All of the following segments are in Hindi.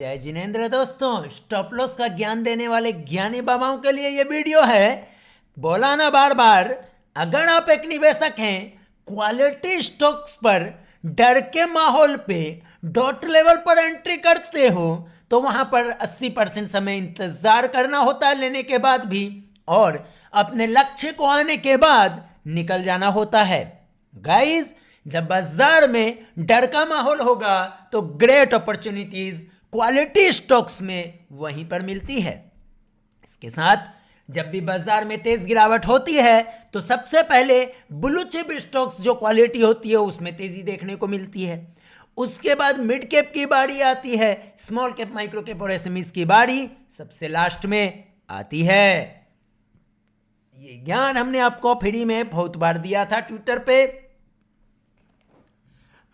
जय जिनेंद्र दोस्तों, स्टॉप लॉस का ज्ञान देने वाले ज्ञानी बाबाओं के लिए ये वीडियो है। बोला ना बार बार, अगर आप एक निवेशक हैं, क्वालिटी स्टॉक्स पर डर के माहौल पे डॉट लेवल पर एंट्री करते हो तो वहां पर 80% समय इंतजार करना होता है लेने के बाद भी, और अपने लक्ष्य को आने के बाद निकल जाना होता है। गाइस, जब बाजार में डर का माहौल होगा तो ग्रेट अपॉर्चुनिटीज क्वालिटी स्टॉक्स में वहीं पर मिलती है। इसके साथ जब भी बाजार में तेज गिरावट होती है तो सबसे पहले ब्लू चिप स्टॉक्स जो क्वालिटी होती है उसमें तेजी देखने को मिलती है। उसके बाद मिड कैप की बारी आती है, स्मॉल कैप, माइक्रो कैप और एसएमईज की बारी सबसे लास्ट में आती है। ये ज्ञान हमने आपको फ्री में बहुत बार दिया था ट्विटर पे।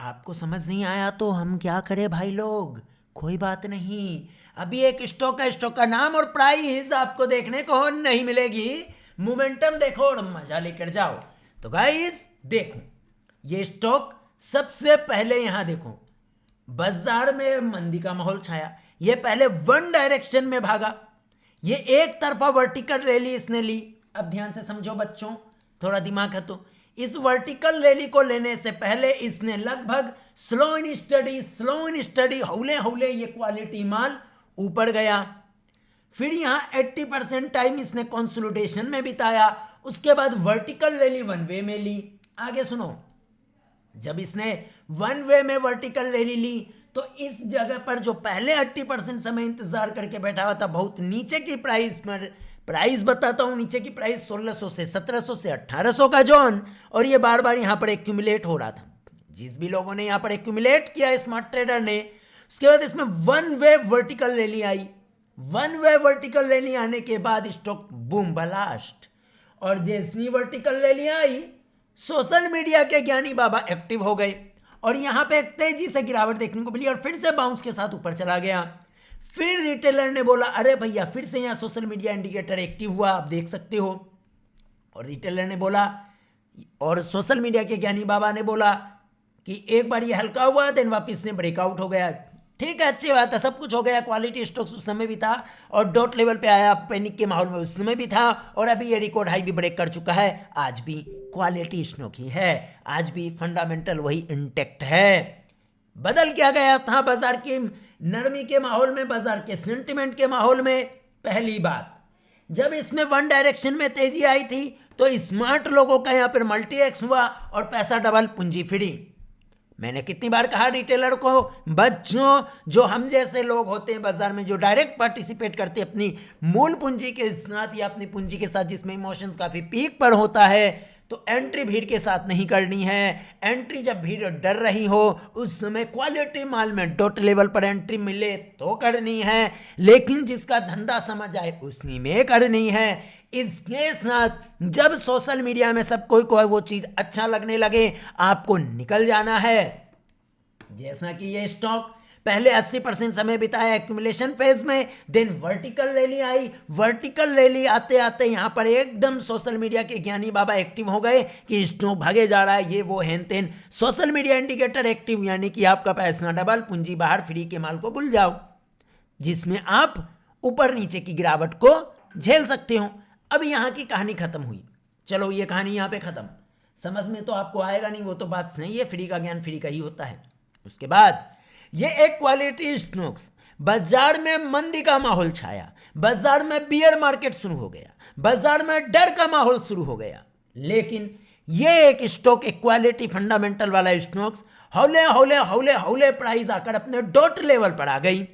आपको समझ नहीं आया तो हम क्या करें भाई लोग, कोई बात नहीं। अभी एक स्टॉक है, स्टॉक का नाम और प्राइस आपको देखने को नहीं मिलेगी। मोमेंटम देखो और मजा लेकर जाओ। तो गाइस देखो, ये स्टॉक सबसे पहले यहां देखो, बाजार में मंदी का माहौल छाया, ये पहले वन डायरेक्शन में भागा, ये एक तरफा वर्टिकल रैली इसने ली। अब ध्यान से समझो बच्चों, थोड़ा दिमाग है तो इस वर्टिकल रैली को लेने से पहले इसने लगभग स्लो इन स्टडी हौले हौले ये क्वालिटी माल ऊपर गया। फिर यहां 80% टाइम इसने कंसोलिडेशन में बिताया। उसके बाद वर्टिकल रैली वन वे में ली। आगे सुनो, जब इसने वन वे में वर्टिकल रैली ली तो इस जगह पर जो पहले 80% समय इंतजार करके बैठा हुआ था, बहुत नीचे की प्राइस पर, प्राइस बताता हूं, नीचे की प्राइस 1600 से 1700 से 1800 का जोन, और ये बार बार यहां पर एक्यूमुलेट हो रहा था। जिस भी लोगों ने यहां पर एक्यूमुलेट किया स्मार्ट ट्रेडर ने, उसके बाद इसमें वन वे वर्टिकल रैली आई। वन वे वर्टिकल रैली आने के बाद स्टॉक बूम ब्लास्ट, और जैसी वर्टिकल रैली आई सोशल मीडिया के ज्ञानी बाबा एक्टिव हो गए और यहां पे एक तेजी से गिरावट देखने को मिली और फिर से बाउंस के साथ ऊपर चला गया। फिर रिटेलर ने बोला, अरे भैया फिर से यहां सोशल मीडिया इंडिकेटर एक्टिव हुआ, आप देख सकते हो। और रिटेलर ने बोला, और सोशल मीडिया के ज्ञानी बाबा ने बोला कि एक बार ये हल्का हुआ देन वापस से ब्रेकआउट हो गया। ठीक है, अच्छी बात है, सब कुछ हो गया। क्वालिटी स्टॉक्स उस समय भी था और डॉट लेवल पे आया, पैनिक के माहौल में उस समय भी था, और अभी ये रिकॉर्ड हाई भी ब्रेक कर चुका है। आज भी क्वालिटी स्टॉक ही है, आज भी फंडामेंटल वही इंटेक्ट है। बदल क्या गया था बाजार की नरमी के माहौल में, बाजार के सेंटिमेंट के माहौल में? पहली बात, जब इसमें वन डायरेक्शन में तेजी आई थी तो स्मार्ट लोगों का यहां पर मल्टी एक्स हुआ और पैसा डबल, पूंजी फ्री। मैंने कितनी बार कहा रिटेलर को, बच्चों जो हम जैसे लोग होते हैं बाजार में, जो डायरेक्ट पार्टिसिपेट करते हैं अपनी मूल पूंजी के साथ या अपनी पूंजी के साथ जिसमें इमोशंस काफी पीक पर होता है, तो एंट्री भीड़ के साथ नहीं करनी है। एंट्री जब भीड़ डर रही हो उस समय क्वालिटी माल में डॉट लेवल पर एंट्री मिले तो करनी है, लेकिन जिसका धंधा समझ आए उसी में करनी है। इसके साथ जब सोशल मीडिया में सब कोई को वो चीज अच्छा लगने लगे, आपको निकल जाना है। जैसा कि ये स्टॉक पहले 80% समय बिताया एक्यूमुलेशन फेज में, देन वर्टिकल रैली आई। वर्टिकल रैली आते आते यहां पर एकदम सोशल मीडिया के ज्ञानी बाबा एक्टिव हो गए कि स्टॉक भागे जा रहा है, ये वो हेन तेन। सोशल मीडिया इंडिकेटर एक्टिव, यानी कि आपका पैसा डबल, पूंजी बाहर, फ्री के माल को भूल जाओ, जिसमें आप ऊपर नीचे की गिरावट को झेल सकते हो। अब यहां की कहानी खत्म हुई। चलो ये कहानी यहां पे खत्म, समझ में तो आपको आएगा नहीं, वो तो बात सही है, फ्री का ज्ञान फ्री का ही होता है। उसके बाद ये एक क्वालिटी स्टॉक्स, बाजार में मंदी का माहौल छाया, बाजार में बियर मार्केट शुरू हो गया, बाजार में डर का माहौल शुरू हो गया, लेकिन ये एक स्टॉक, एक क्वालिटी फंडामेंटल वाला स्टॉक्स हौले हौले हौले हौले प्राइस आकर अपने डॉट लेवल पर आ गई।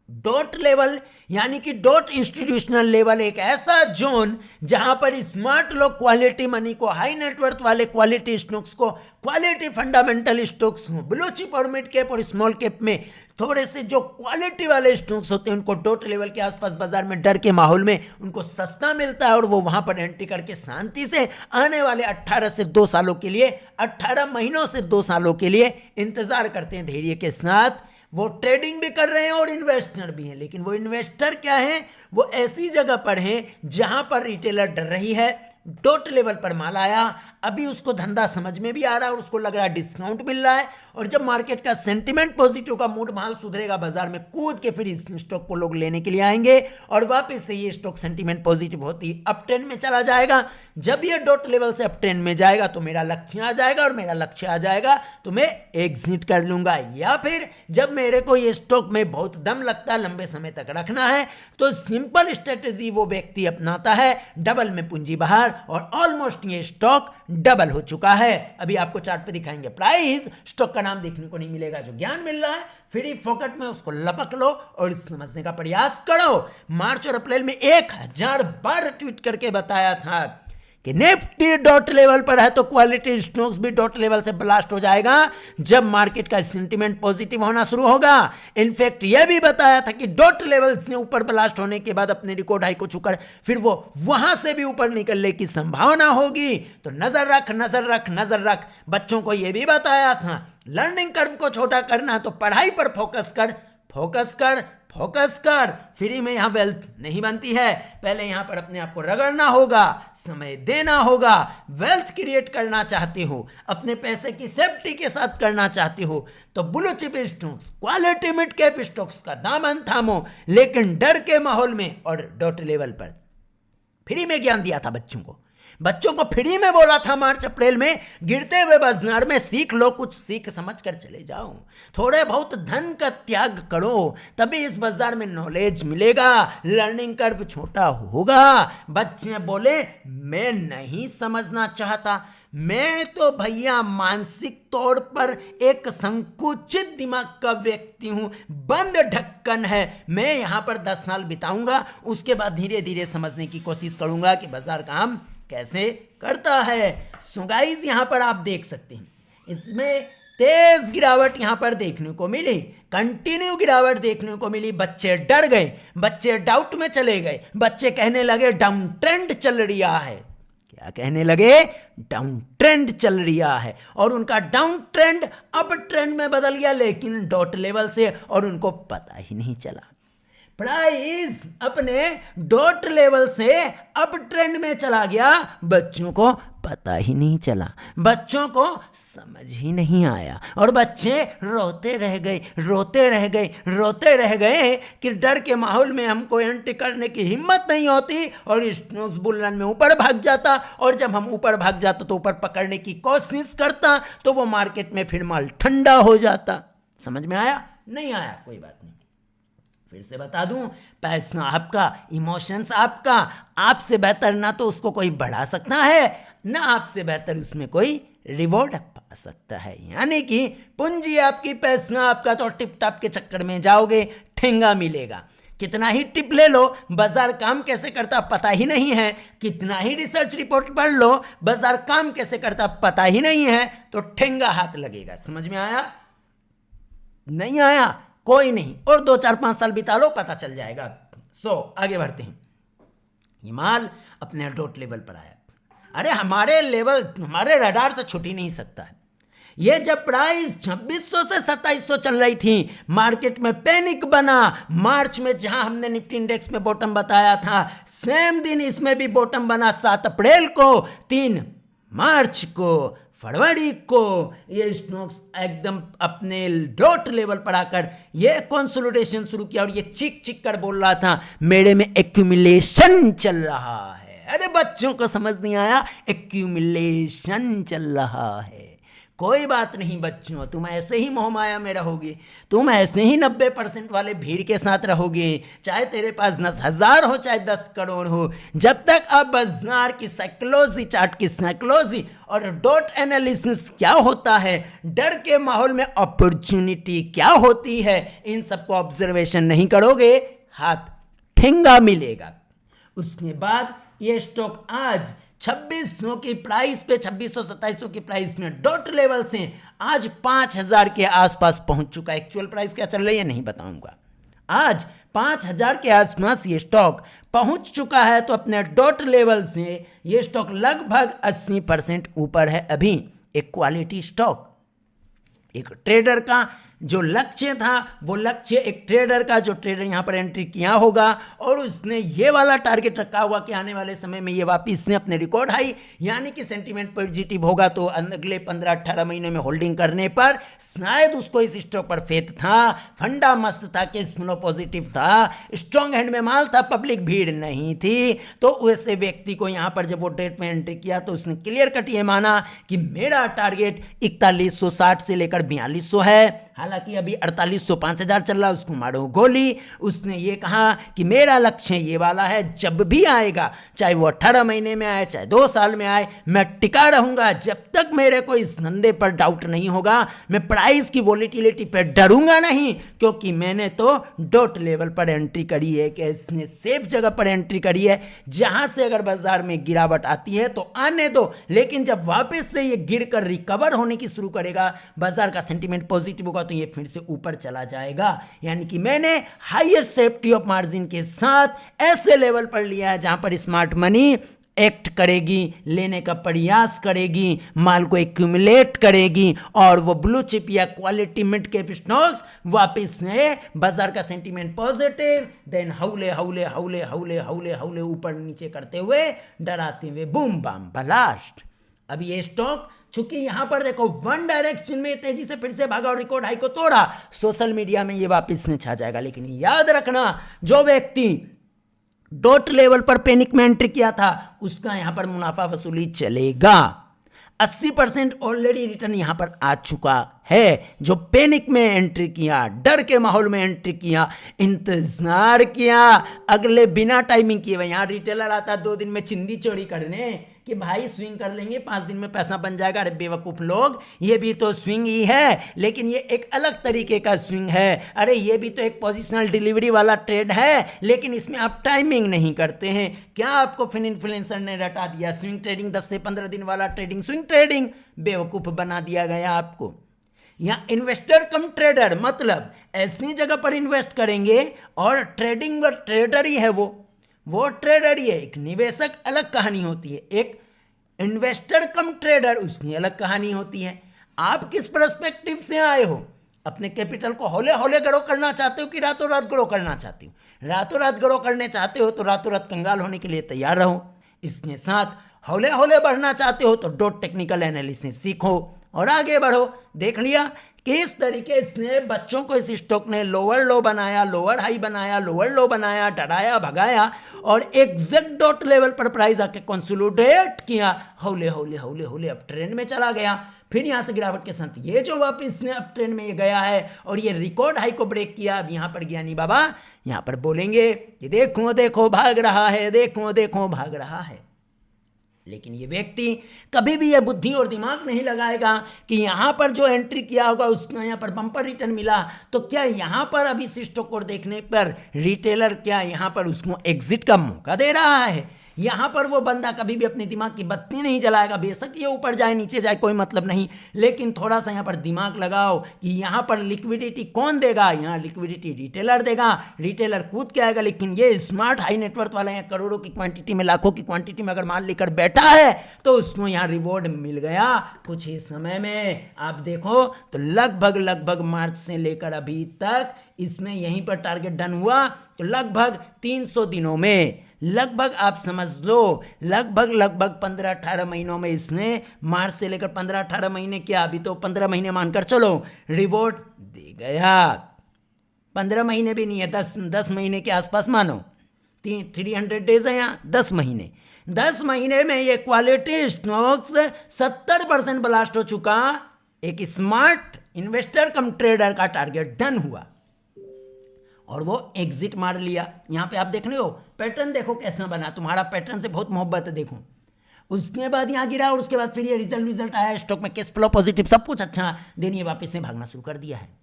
डॉट लेवल यानी कि डॉट इंस्टीट्यूशनल लेवल, एक ऐसा जोन जहां पर स्मार्ट लोग क्वालिटी मनी को, हाई नेटवर्थ वाले क्वालिटी स्टॉक्स को, क्वालिटी फंडामेंटल स्टॉक्स हो, ब्लू चिप और मिड कैप और स्मॉल कैप में थोड़े से जो क्वालिटी वाले स्टॉक्स होते हैं उनको डॉट लेवल के आसपास बाजार में डर के माहौल में उनको सस्ता मिलता है, और वो वहां पर एंट्री करके शांति से आने वाले 18 से 2 सालों के लिए, 18 महीनों से 2 सालों के लिए इंतजार करते हैं धैर्य के साथ। वो ट्रेडिंग भी कर रहे हैं और इन्वेस्टर भी हैं, लेकिन वो इन्वेस्टर क्या है, वो ऐसी जगह पर हैं जहां पर रिटेलर डर रही है, डॉट लेवल पर माल आया, अभी उसको धंधा समझ में भी आ रहा है और उसको लग रहा है डिस्काउंट मिल रहा है, और जब मार्केट का सेंटिमेंट पॉजिटिव का मूड, माल सुधरेगा, बाजार में कूद के फिर इस स्टॉक को लोग लेने के लिए आएंगे और वापस से ये स्टॉक सेंटिमेंट पॉजिटिव होती अप ट्रेंड में चला जाएगा। जब ये डॉट लेवल से अप ट्रेंड में जाएगा तो मेरा लक्ष्य आ जाएगा, और मेरा लक्ष्य आ जाएगा तो मैं एग्जिट कर लूंगा। या फिर जब मेरे को ये स्टॉक में बहुत दम लगता है, लंबे समय तक रखना है, तो सिंपल स्ट्रेटेजी वो व्यक्ति अपनाता है, डबल में पूंजी बाहर, और ऑलमोस्ट ये स्टॉक डबल हो चुका है। अभी आपको चार्ट पे दिखाएंगे प्राइस, स्टॉक का नाम देखने को नहीं मिलेगा। जो ज्ञान मिल रहा है फ्री फोकट में, उसको लपक लो और समझने का प्रयास करो। मार्च और अप्रैल में 1000 बार ट्वीट करके बताया था कि निफ्टी डॉट लेवल पर है तो क्वालिटी स्टॉक्स भी डॉट लेवल से ब्लास्ट हो जाएगा जब मार्केट का सेंटिमेंट पॉजिटिव होना शुरू होगा। इनफैक्ट यह भी बताया था कि डॉट लेवल से ऊपर ब्लास्ट होने के बाद अपने रिकॉर्ड हाई को छूकर फिर वो वहां से भी ऊपर निकलने की संभावना होगी। तो नजर रख, नजर रख, नजर रख। बच्चों को यह भी बताया था लर्निंग कर्व को छोटा करना तो पढ़ाई पर फोकस कर, फोकस कर, फोकस कर। फ्री में यहां वेल्थ नहीं बनती है, पहले यहां पर अपने आप को रगड़ना होगा, समय देना होगा। वेल्थ क्रिएट करना चाहते हो, अपने पैसे की सेफ्टी के साथ करना चाहते हो, तो blue chip stocks, quality mid cap stocks का दामन थामो, लेकिन डर के माहौल में। और डॉट लेवल पर फ्री में ज्ञान दिया था बच्चों को फ्री में बोला था मार्च अप्रैल में, गिरते हुए बाजार में सीख लो, कुछ सीख समझ कर चले जाओ, थोड़े बहुत धन का त्याग करो, तभी इस बाजार में नॉलेज मिलेगा, लर्निंग कर्व छोटा होगा। बच्चे बोले मैं नहीं समझना चाहता, मैं तो भैया मानसिक तौर पर एक संकुचित दिमाग का व्यक्ति हूं, बंद ढक्कन है, मैं यहां पर 10 साल बिताऊंगा, उसके बाद धीरे धीरे समझने की कोशिश करूंगा कि बाजार काम कैसे करता है। सो गाइस यहां पर आप देख सकते हैं, इसमें तेज गिरावट यहां पर देखने को मिली, कंटिन्यू गिरावट देखने को मिली। बच्चे डर गए, बच्चे डाउट में चले गए, बच्चे कहने लगे डाउन ट्रेंड चल रहा है। क्या कहने लगे? डाउन ट्रेंड चल रहा है, और उनका डाउन ट्रेंड अप ट्रेंड में बदल गया, लेकिन डॉट लेवल से, और उनको पता ही नहीं चला। प्राइस अपने डॉट लेवल से अप ट्रेंड में चला गया, बच्चों को पता ही नहीं चला, बच्चों को समझ ही नहीं आया, और बच्चे रोते रह गए, रोते रह गए, रोते रह गए कि डर के माहौल में हमको एंट्री करने की हिम्मत नहीं होती, और स्टॉक्स बुल रन में ऊपर भाग जाता, और जब हम ऊपर भाग जाते तो ऊपर पकड़ने की कोशिश करता, तो वो मार्केट में फिर माल ठंडा हो जाता। समझ में आया? नहीं आया? कोई बात नहीं, फिर से बता दूं, पैसा आपका, इमोशंस आपका, आपसे बेहतर ना तो उसको कोई बढ़ा सकता है, ना आपसे बेहतर उसमें कोई रिवॉर्ड पा सकता है। यानी कि पूंजी आपकी, पैसा आपका, तो टिप टॉप के चक्कर में जाओगे, ठेंगा मिलेगा। कितना ही टिप ले लो, बाजार काम कैसे करता पता ही नहीं है, कितना ही रिसर्च रिपोर्ट पढ़ लो, बाजार काम कैसे करता पता ही नहीं है, तो ठेंगा हाथ लगेगा। समझ में आया? नहीं आया? कोई नहीं, और 2 4 5 साल बिता लो, पता चल जाएगा। आगे बढ़ते हैं। ये माल अपने डॉट लेवल पर आया, अरे हमारे लेवल, हमारे रडार से छूट ही नहीं सकता है। ये जब प्राइस 2600 से 2700 चल रही थी, मार्केट में पैनिक बना। मार्च में जहां हमने निफ्टी इंडेक्स में बॉटम बताया था, सेम दिन इसमें भी बॉटम बना, 7 अप्रैल को, 3 मार्च को, फरवरी को ये स्टॉक्स एकदम अपने डॉट लेवल पर आकर ये कंसोलिडेशन शुरू किया, और ये चीख चीख कर बोल रहा था मेरे में एक्यूमुलेशन चल रहा है। अरे बच्चों को समझ नहीं आया? एक्यूमुलेशन चल रहा है। कोई बात नहीं बच्चों, तुम ऐसे ही मोहमाया में रहोगे, तुम ऐसे ही 90% वाले भीड़ के साथ रहोगे, चाहे तेरे पास 10,000 हो चाहे 10 करोड़ हो। जब तक आप बाजार की साइकोलॉजी, चार्ट की साइकोलॉजी और डॉट एनालिसिस क्या होता है, डर के माहौल में अपॉर्चुनिटी क्या होती है, इन सबको ऑब्जर्वेशन नहीं करोगे, हाथ ठेंगा मिलेगा। उसके बाद ये स्टॉक आज 2600 की प्राइस पे, 2600-2700 की प्राइस में डॉट लेवल से आज 5000 के आसपास पहुंच चुका है। एक्चुअल प्राइस क्या चल रही है नहीं बताऊंगा। आज 5000 के आसपास ये स्टॉक पहुंच चुका है, तो अपने डॉट लेवल से ये स्टॉक लगभग 80% ऊपर है। अभी एक क्वालिटी स्टॉक, एक ट्रेडर का जो लक्ष्य था वो लक्ष्य एक ट्रेडर का, जो ट्रेडर यहाँ पर एंट्री किया होगा और उसने ये वाला टारगेट रखा हुआ कि आने वाले समय में ये वापस से अपने रिकॉर्ड हाई यानी कि सेंटीमेंट पॉजिटिव होगा, तो अगले 15-18 महीने में होल्डिंग करने पर शायद उसको इस स्टॉक पर फेथ था, फंडा मस्त था, कैश फ्लो पॉजिटिव था, स्ट्रॉन्ग हैंड में माल था, पब्लिक भीड़ नहीं थी। तो वैसे व्यक्ति को यहाँ पर जब वो ट्रेड में एंट्री किया तो उसने क्लियर कट ये माना कि मेरा टारगेट 4160 से लेकर 4200 है। हालांकि अभी 4800 5000 चल रहा है, उसको मारो गोली। उसने ये कहा कि मेरा लक्ष्य ये वाला है, जब भी आएगा चाहे वो 18 महीने में आए चाहे 2 साल में आए, मैं टिका रहूंगा जब तक मेरे को इस धंधे पर डाउट नहीं होगा। मैं प्राइस की वोलेटिलिटी पर डरूंगा नहीं, क्योंकि मैंने तो डॉट लेवल पर एंट्री करी है, कि इसने सेफ जगह पर एंट्री करी है, जहां से अगर बाजार में गिरावट आती है तो आने दो, लेकिन जब वापस से ये गिर कर रिकवर होने की शुरू करेगा, बाजार का सेंटीमेंट पॉजिटिव होगा, तो ये फिर से ऊपर चला जाएगा। यानी कि मैंने हायर सेफ्टी ऑफ मार्जिन के साथ ऐसे लेवल पर लिया है जहां पर स्मार्ट मनी एक्ट करेगी, लेने का प्रयास करेगी, माल को एक्यूमुलेट करेगी, और वो ब्लू चिप या क्वालिटी मिड कैप स्टॉक्स वापस से बाजार का सेंटीमेंट पॉजिटिव, देन हौले हौले हौले हौले हौले हौले ऊपर नीचे करते हुए, डराते हुए बूम बाम ब्लास्ट। अब ये स्टॉक चूंकि यहां पर देखो वन डायरेक्शन में तेजी से फिर से भागा और रिकॉर्ड हाई को तोड़ा, सोशल मीडिया में ये वापस में छा जाएगा। लेकिन याद रखना, जो व्यक्ति डॉट लेवल पर पैनिक में एंट्री किया था उसका यहां पर मुनाफा वसूली चलेगा। 80% ऑलरेडी रिटर्न यहां पर आ चुका है। जो पैनिक में एंट्री किया, डर के माहौल में एंट्री किया, इंतजार किया, अगले बिना टाइमिंग किए हुए, यहां रिटेलर आता 2 दिन में चिंदी चोरी करने कि भाई स्विंग कर लेंगे 5 दिन में पैसा बन जाएगा। अरे बेवकूफ लोग, ये भी तो स्विंग ही है, लेकिन ये एक अलग तरीके का स्विंग है। अरे ये भी तो एक पोजिशनल डिलीवरी वाला ट्रेड है, लेकिन इसमें आप टाइमिंग नहीं करते हैं। क्या आपको फिन इन्फ्लुएंसर ने रटा दिया? स्विंग ट्रेडिंग 10 से 15 दिन वाला ट्रेडिंग स्विंग ट्रेडिंग बेवकूफ बना दिया गया आपको। यहाँ इन्वेस्टर कम ट्रेडर, मतलब ऐसी जगह पर इन्वेस्ट करेंगे और ट्रेडिंग व ट्रेडर ही है वो ट्रेडर ही है। एक निवेशक अलग कहानी होती है, एक इन्वेस्टर कम ट्रेडर उसकी अलग कहानी होती है। आप किस पर्सपेक्टिव से आए हो? अपने कैपिटल को हौले हौले ग्रो करना चाहते हो कि रातों रात ग्रो करना चाहते हो? रातों रात ग्रो करने चाहते हो तो रातों रात कंगाल होने के लिए तैयार रहो। इसके साथ हौले हौले बढ़ना चाहते हो तो डॉट टेक्निकल एनालिसिस सीखो और आगे बढ़ो। देख लिया किस तरीके से बच्चों को इस स्टॉक ने लोअर लो बनाया, लोअर हाई बनाया, लोअर लो बनाया, डराया भगाया और एग्जैक्ट डॉट लेवल पर प्राइस आके कंसोलिडेट किया, हौले हौले हौले हौले अप ट्रेंड में चला गया। फिर यहाँ से गिरावट के साथ ये जो वापस से अप ट्रेंड में ये गया है और ये रिकॉर्ड हाई को ब्रेक किया। अब यहाँ पर ज्ञानी बाबा यहाँ पर बोलेंगे कि देखो देखो भाग रहा है, देखो देखो भाग रहा है। लेकिन ये व्यक्ति कभी भी ये बुद्धि और दिमाग नहीं लगाएगा कि यहाँ पर जो एंट्री किया होगा उसका यहाँ पर बम्पर रिटर्न मिला, तो क्या यहाँ पर अभी इस स्टॉक को देखने पर रिटेलर क्या यहाँ पर उसको एग्जिट का मौका दे रहा है? यहाँ पर वो बंदा कभी भी अपने दिमाग की बत्ती नहीं जलाएगा। बेशक ये ऊपर जाए नीचे जाए कोई मतलब नहीं, लेकिन थोड़ा सा यहाँ पर दिमाग लगाओ कि यहाँ पर लिक्विडिटी कौन देगा? यहाँ लिक्विडिटी रिटेलर देगा। रिटेलर कूद के आएगा, लेकिन ये स्मार्ट हाई नेटवर्थ वाला यहाँ करोड़ों की क्वांटिटी में, लाखों की क्वांटिटी में अगर माल लेकर बैठा है तो उसको यहाँ रिवॉर्ड मिल गया कुछ ही समय में। आप देखो तो लगभग मार्च से लेकर अभी तक इसमें यहीं पर टारगेट डन हुआ, तो लगभग 300 दिनों में, लगभग आप समझ लो लगभग 15-18 महीनों में इसने, मार्च से लेकर 15-18 महीने, क्या अभी तो 15 महीने मानकर चलो, रिवॉर्ड दे गया। 15 महीने भी नहीं है, 10 महीने के आसपास मानो, 300 डेज है यहाँ, 10 महीने। 10 महीने में ये क्वालिटी स्टॉक्स 70% ब्लास्ट हो चुका। एक स्मार्ट इन्वेस्टर कम ट्रेडर का टारगेट डन हुआ और वो एग्जिट मार लिया। यहाँ पे आप देख रहे हो पैटर्न, देखो कैसा बना। तुम्हारा पैटर्न से बहुत मोहब्बत है, देखो। उसके बाद यहाँ गिरा और उसके बाद फिर ये रिजल्ट आया, स्टॉक में कैश फ्लो पॉजिटिव, सब कुछ अच्छा, दिन ये वापस से भागना शुरू कर दिया है।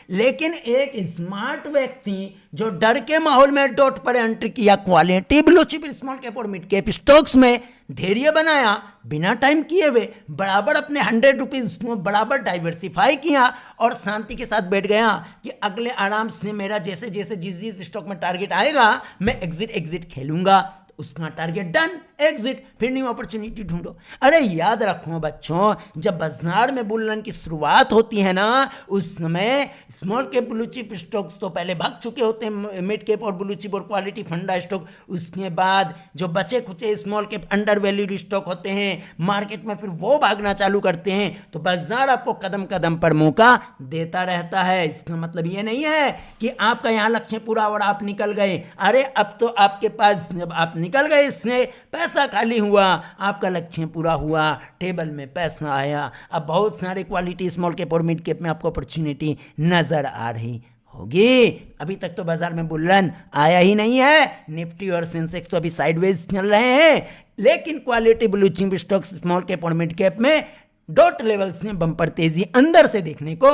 लेकिन एक स्मार्ट व्यक्ति जो डर के माहौल में डॉट पर एंट्री किया, quality blue chip small cap और मिड कैप स्टॉक्स में धैर्य बनाया, बिना टाइम किए हुए बराबर अपने 100 रुपीज को बराबर डाइवर्सिफाई किया और शांति के साथ बैठ गया कि अगले आराम से मेरा जैसे जैसे जिस स्टॉक में टारगेट आएगा मैं एग्जिट खेलूंगा। तो उसका टारगेट डन, एग्जिट, फिर न्यू अपॉर्चुनिटी ढूंढो। अरे याद रखो बच्चों, जब बाजार में बुल रन की शुरुआत होती है ना, उस समय small cap blue chip stocks तो पहले भाग चुके होते हैं, मिड कैप और ब्लू चिप और क्वालिटी फंडा स्टॉक। उसके बाद जो बचे खुचे small cap under valued stock होते हैं मार्केट में, फिर वो भागना चालू करते हैं। तो बाजार आपको कदम कदम पर मौका देता रहता है। इसका मतलब ये नहीं है कि आपका यहाँ लक्ष्य पूरा और आप निकल गए। अरे अब तो आपके पास, जब आप निकल गए इससे, पैसा खाली हुआ, आपका लक्ष्य पूरा हुआ, टेबल में पैसा आया। अब बहुत सारे क्वालिटी स्मॉल कैप और मिड कैप में आपको अपॉर्चुनिटी नजर आ रही होगी। अभी तक तो बाजार में बुल रन आया ही नहीं है, निफ्टी और सेंसेक्स तो अभी साइडवेज चल रहे हैं, लेकिन quality blue chip stocks small cap और मिड कैप में डॉट लेवल्स में बम्पर तेजी अंदर से देखने को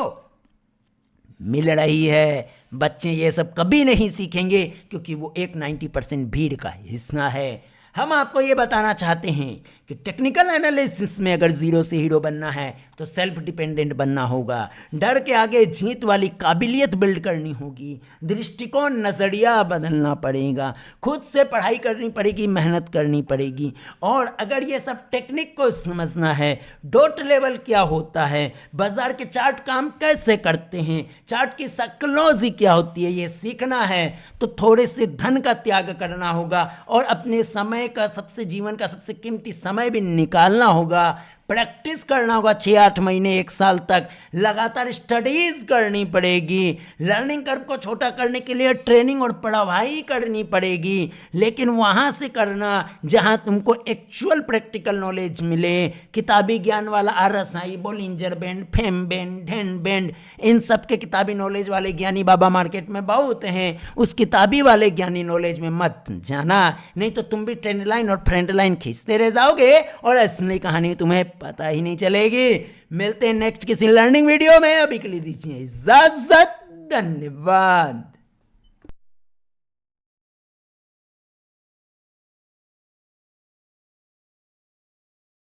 मिल रही है। बच्चे ये सब कभी नहीं सीखेंगे क्योंकि वो एक 90% भीड़ का हिस्सा है। हम आपको ये बताना चाहते हैं कि टेक्निकल एनालिसिस में अगर जीरो से हीरो बनना है तो सेल्फ डिपेंडेंट बनना होगा, डर के आगे जीत वाली काबिलियत बिल्ड करनी होगी, दृष्टिकोण नज़रिया बदलना पड़ेगा, खुद से पढ़ाई करनी पड़ेगी, मेहनत करनी पड़ेगी। और अगर ये सब टेक्निक को समझना है, डॉट लेवल क्या होता है, बाजार के चार्ट काम कैसे करते हैं, चार्ट की साइकोलॉजी क्या होती है, ये सीखना है तो थोड़े से धन का त्याग करना होगा और अपने समय का, सबसे जीवन का सबसे कीमती समय भी निकालना होगा। प्रैक्टिस करना होगा 6-8 महीने 1 साल तक, लगातार स्टडीज करनी पड़ेगी। लर्निंग कर्व को छोटा करने के लिए ट्रेनिंग और पढ़ाई करनी पड़ेगी, लेकिन वहाँ से करना जहाँ तुमको एक्चुअल प्रैक्टिकल नॉलेज मिले। किताबी ज्ञान वाला RSI, बोलिंजर बैंड, फेम बैंड, ढेन बैंड, इन सब के किताबी नॉलेज वाले ज्ञानी बाबा मार्केट में बहुत हैं। उस किताबी वाले ज्ञानी नॉलेज में मत जाना, नहीं तो तुम भी ट्रेंड लाइन और फ्रंट लाइन खींचते रह जाओगे और असली कहानी तुम्हें पता ही नहीं चलेगी। मिलते हैं नेक्स्ट किसी लर्निंग वीडियो में, अभी के लिए दीजिए इजाजत, धन्यवाद।